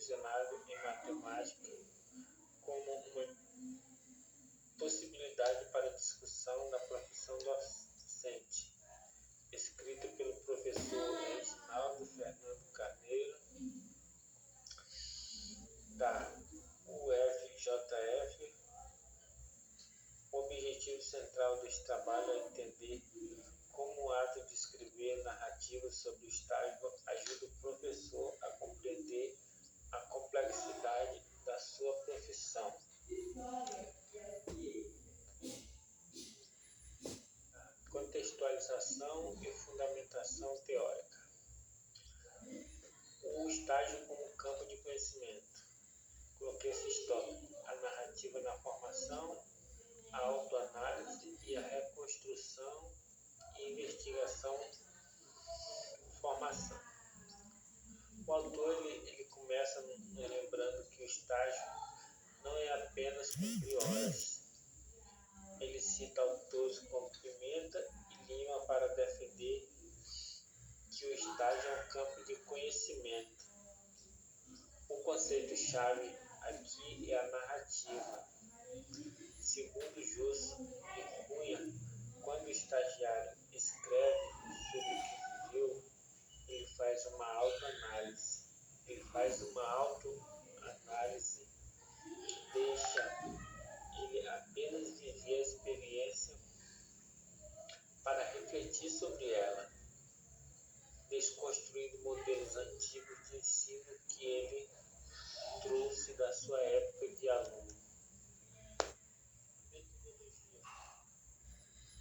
concepcionado em matemática como uma possibilidade para discussão da profissão docente, escrito pelo professor Reginaldo Fernando Carneiro, da UFJF. O objetivo central deste trabalho é entender como o ato de escrever narrativas sobre o estágio ajuda o professor a compreender a complexidade da sua profissão. Contextualização e fundamentação teórica. O estágio como campo de conhecimento. Coloquei esses tópicos: a narrativa na formação, a autoanálise e a reconstrução e investigação formação. O autor ele começa nos lembrando que o estágio não é apenas cumprir horas. Ele cita autores como Pimenta e Lima para defender que o estágio é um campo de conhecimento. O conceito-chave aqui é a narrativa. Segundo Justo e Cunha, quando o estagiário escreve sobre o que viveu, ele faz uma autoanálise. Ele faz uma autoanálise que deixa ele apenas viver a experiência para refletir sobre ela, desconstruindo modelos antigos de ensino que ele trouxe da sua época de aluno.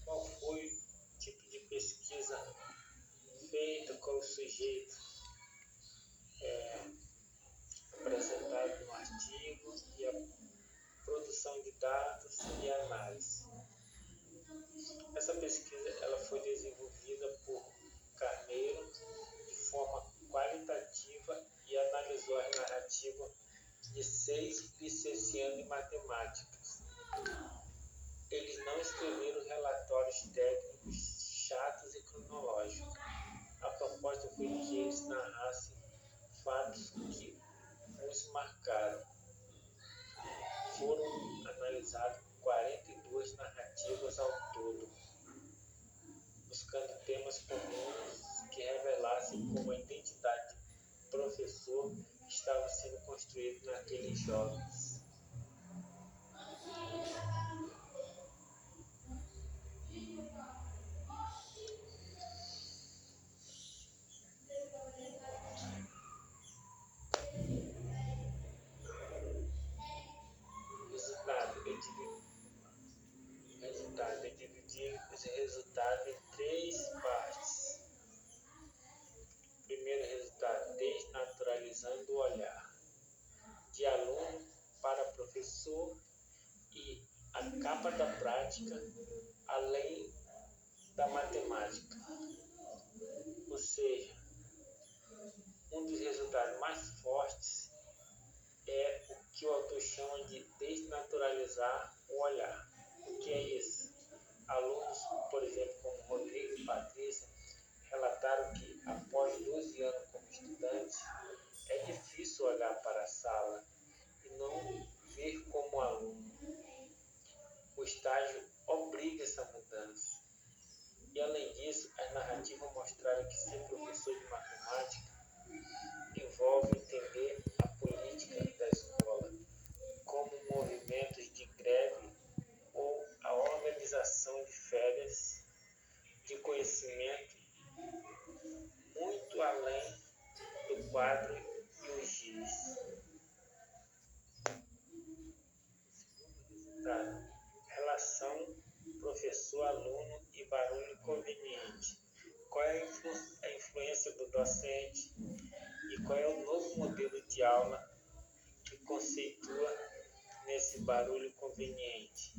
Qual foi o tipo de pesquisa feita, qual o sujeito apresentado no artigo e a produção de dados e análise. Essa pesquisa ela foi desenvolvida por Carneiro de forma qualitativa e analisou a narrativa de 6 licenciados em matemáticas. Eles não escreveram relatórios técnicos chatos e cronológicos. A proposta foi que eles narrassem fatos que os marcaram. Foram analisadas 42 narrativas ao todo, buscando temas comuns que revelassem como a identidade do professor estava sendo construída naqueles jovens. Resultado é dividir esse resultado em 3 partes. Primeiro resultado: desnaturalizando o olhar, de aluno para professor, e a capa da prática além da matemática. Ou seja, um dos resultados mais fortes é o que o autor chama de desnaturalizar o olhar. O que é isso? Alunos, por exemplo, como Rodrigo e Patrícia, relataram que após 12 anos como estudantes, é difícil olhar para a sala e não ver como aluno. O estágio obriga essa mudança. E além disso, as narrativas mostraram que ser professor de matemática envolve entender a política da escola, como movimentos de greve ou a organização de férias, de conhecimento muito além do quadro e o giz. Relação professor-aluno e barulho conveniente. Qual é a influência do docente e qual é o novo modelo de aula que conceitua nesse barulho conveniente?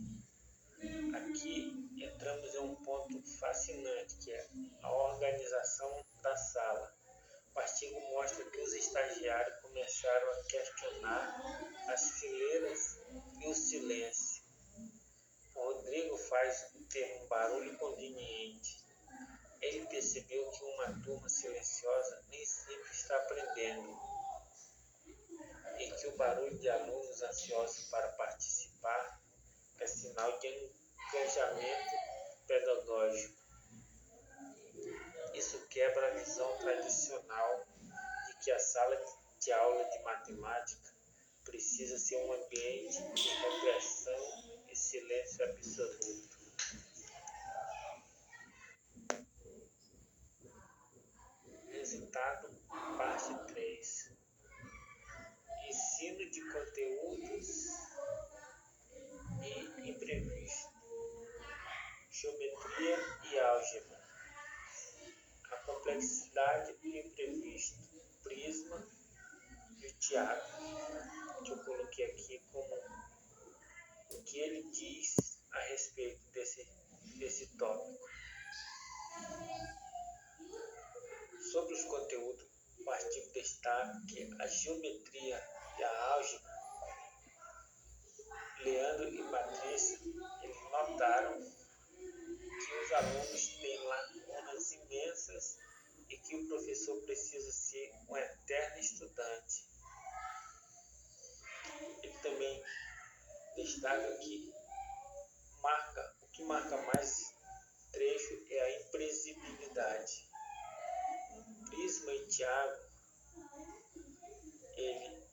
Aqui entramos em um ponto fascinante, que é a organização da sala. O artigo mostra que os estagiários começaram a questionar as fileiras e o silêncio. O Rodrigo faz o termo barulho conveniente. Ele percebeu que uma turma silenciosa nem sempre está aprendendo. o barulho de alunos ansiosos para participar é sinal de engajamento pedagógico. Isso quebra a visão tradicional de que a sala de aula de matemática precisa ser um ambiente de repressão e silêncio absoluto. Resultado, parte 3. Ensino de conteúdos e imprevisto. Geometria e álgebra. A complexidade do imprevisto. Prisma e o Tiago, que eu coloquei aqui como o que ele diz a respeito desse tópico. Sobre os conteúdos, o artigo destaca que a geometria e a álgebra, Leandro e Patrícia, eles notaram que os alunos têm lacunas imensas e que o professor precisa ser um eterno estudante. Ele também destaca que o que marca mais trecho é a imprevisibilidade. Prisma e Tiago, ele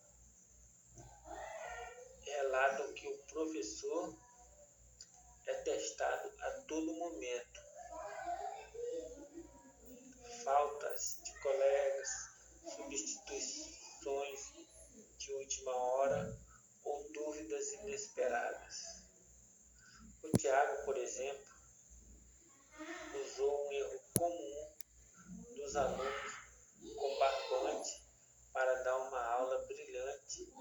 relatam que o professor é testado a todo momento. Faltas de colegas, substituições de última hora ou dúvidas inesperadas. O Tiago, por exemplo, usou um erro comum dos alunos com barbante para dar uma aula brilhante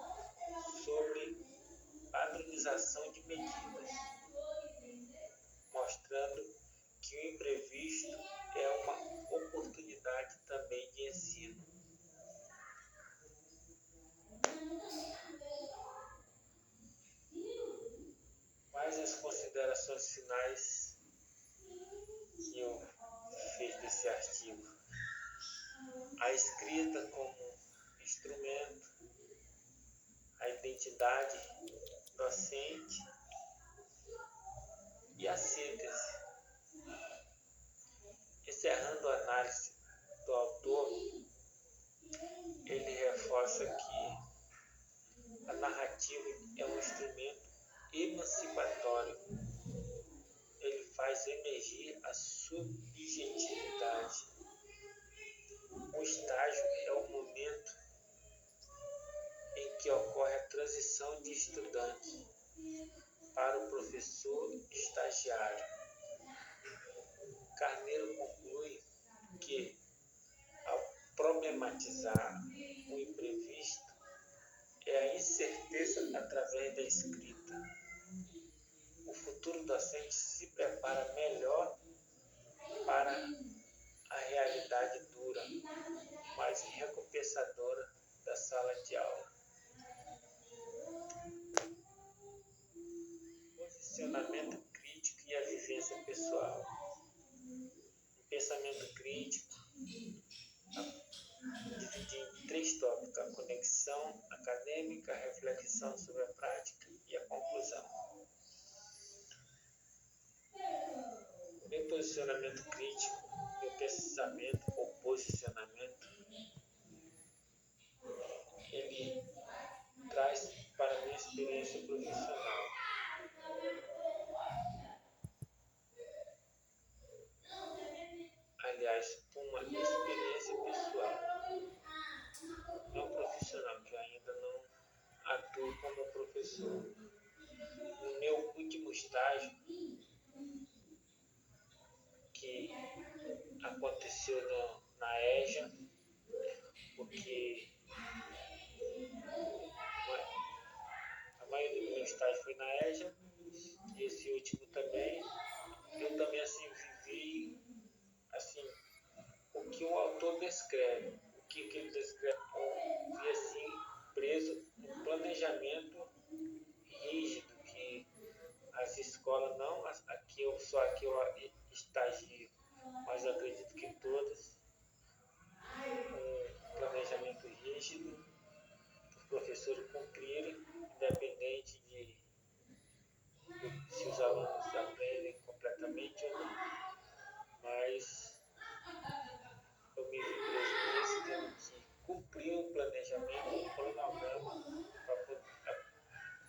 sobre padronização de medidas, mostrando que o imprevisto é uma oportunidade também de ensino. Quais as considerações finais que eu fiz desse artigo? A escrita como instrumento, a identidade docente e a síntese. Encerrando a análise do autor, ele reforça que a narrativa é um instrumento emancipatório. Ele faz emergir a subjetividade. O estágio é o momento em que ocorre a transição de estudante para o professor estagiário. Carneiro conclui que, ao problematizar o imprevisto, é a incerteza através da escrita. O futuro docente se prepara melhor para a realidade dura, mas recompensadora da sala de aula. Posicionamento crítico e a vivência pessoal. O pensamento crítico divide em 3 tópicos: a conexão acadêmica, a reflexão sobre a prática e a conclusão. O meu posicionamento crítico, meu pensamento ou posicionamento, ele traz para a minha experiência profissional. Aliás, uma experiência pessoal, não profissional, que eu ainda não atuo como professor. No meu último estágio, que aconteceu na EJA, porque a maioria do meu estágio foi na EJA, e esse último também. Eu também vivi o que o autor descreve, o que ele descreve, eu vi preso no planejamento rígido que as escolas não, aqui eu estagio, mas eu acredito que todas, um planejamento rígido professores cumprirem, independente de se os alunos aprendem completamente ou não. Mas eu me vi preso nisso, tendo que cumprir um planejamento, um cronograma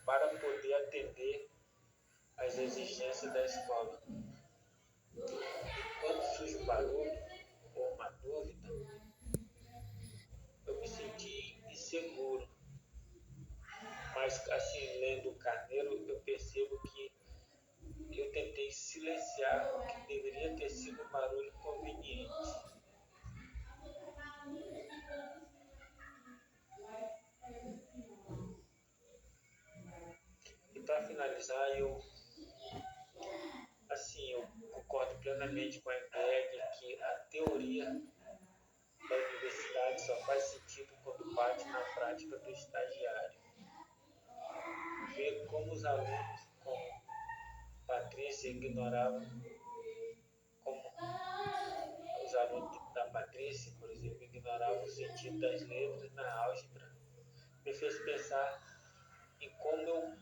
para poder atender às exigências da escola. Quando surge um barulho ou uma dúvida, eu me senti inseguro. Mas, assim, lendo o Carneiro, eu percebo que eu tentei silenciar o que deveria ter sido um barulho inconveniente. E para finalizar, eu concordo plenamente com a ideia de que a teoria da universidade só faz sentido quando bate na prática do estagiário. Ver como os alunos, como Patrícia, ignoravam, como os alunos da Patrícia, por exemplo, ignoravam o sentido das letras na álgebra, me fez pensar em como eu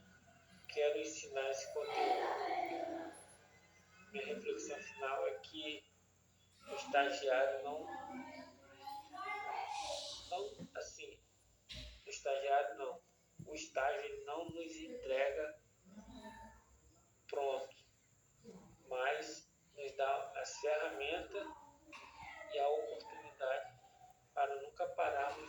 quero ensinar esse conteúdo. Minha reflexão final é que o estagiário o estágio ele não nos entrega pronto, mas nos dá as ferramentas e a oportunidade para nunca pararmos